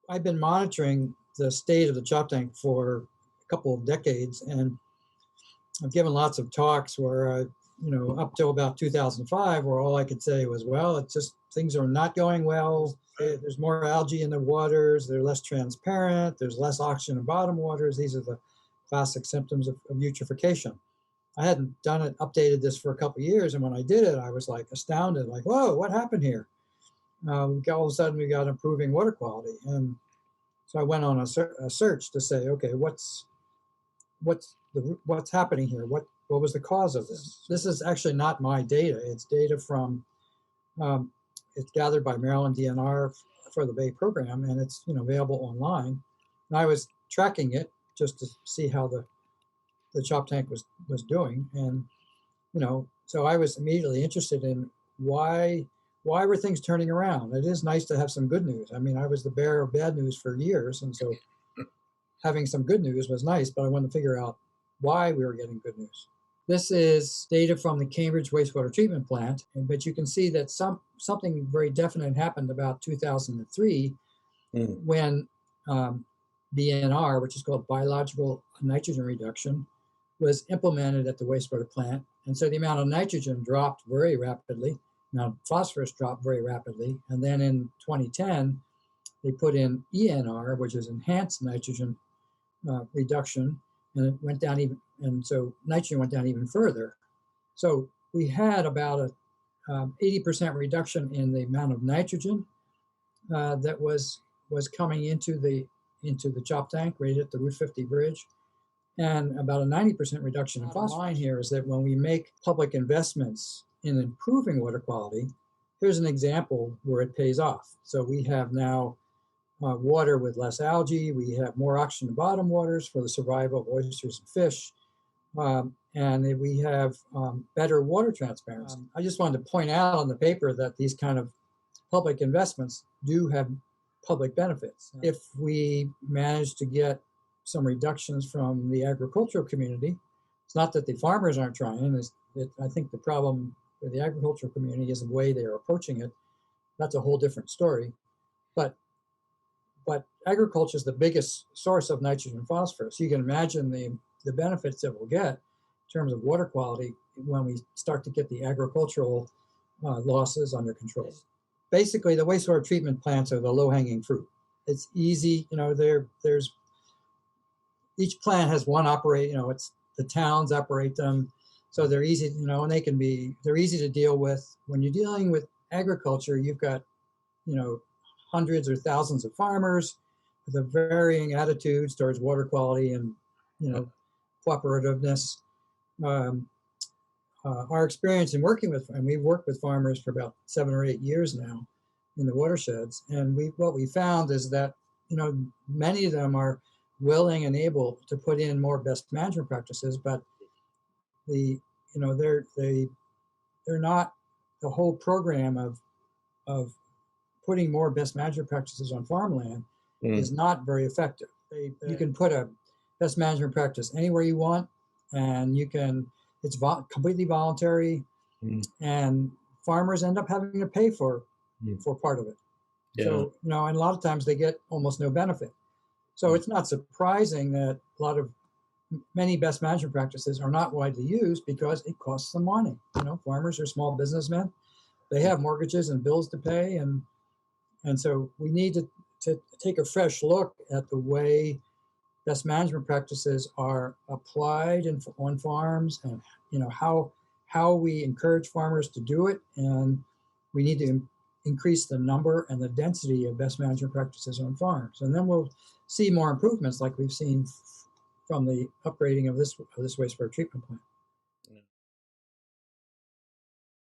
I've been monitoring the state of the Choptank for a couple of decades, and I've given lots of talks where up till about 2005, where all I could say was, well, it's just things are not going well. There's more algae in the waters. They're less transparent. There's less oxygen in bottom waters. These are the classic symptoms of eutrophication. I hadn't updated this for a couple of years, and when I did it, I was like astounded, like, whoa, what happened here? All of a sudden, we got improving water quality, and so I went on a search to say, okay, what's happening here? What was the cause of this? This is actually not my data. It's data from it's gathered by Maryland DNR for the Bay program, and it's available online. And I was tracking it just to see how the Choptank was doing, and so I was immediately interested in why were things turning around. It is nice to have some good news. I mean, I was the bearer of bad news for years, and so having some good news was nice, but I wanted to figure out why we were getting good news. This is data from the Cambridge wastewater treatment plant, but you can see that something very definite happened about 2003 when BNR, which is called biological nitrogen reduction, was implemented at the wastewater plant. And so the amount of nitrogen dropped very rapidly. Now phosphorus dropped very rapidly. And then in 2010, they put in ENR, which is enhanced nitrogen reduction, and it went down and so nitrogen went down even further. So we had about a 80% reduction in the amount of nitrogen that was coming into the Choptank right at the Route 50 bridge, and about a 90% reduction in phosphorus. Line here is that when we make public investments in improving water quality, here's an example where it pays off. So we have now water with less algae. We have more oxygen in bottom waters for the survival of oysters and fish. And we have better water transparency. I just wanted to point out on the paper that these kind of public investments do have public benefits. If we manage to get some reductions from the agricultural community, it's not that the farmers aren't trying. I think the problem with the agricultural community is the way they are approaching it. That's a whole different story. But agriculture is the biggest source of nitrogen and phosphorus. You can imagine the benefits that we'll get in terms of water quality when we start to get the agricultural losses under control. Basically, the wastewater treatment plants are the low-hanging fruit. It's easy, there's each plant has one it's the towns operate them, so they're easy, and they're easy to deal with. When you're dealing with agriculture, you've got, hundreds or thousands of farmers with varying attitudes towards water quality and, cooperativeness. Our experience in and we've worked with farmers for about 7 or 8 years now in the watersheds, and what we found is that many of them are willing and able to put in more best management practices, but they're not, the whole program of putting more best management practices on farmland is not very effective. You can put a best management practice anywhere you want, and it's completely voluntary, and farmers end up having to pay for part of it. Yeah. So, and a lot of times they get almost no benefit. So it's not surprising that many best management practices are not widely used because it costs them money. Farmers are small businessmen. They have mortgages and bills to pay, and so we need to take a fresh look at the way best management practices are applied on farms, and how we encourage farmers to do it, and we need to increase the number and the density of best management practices on farms, and then we'll see more improvements like we've seen from the upgrading of this wastewater treatment plant.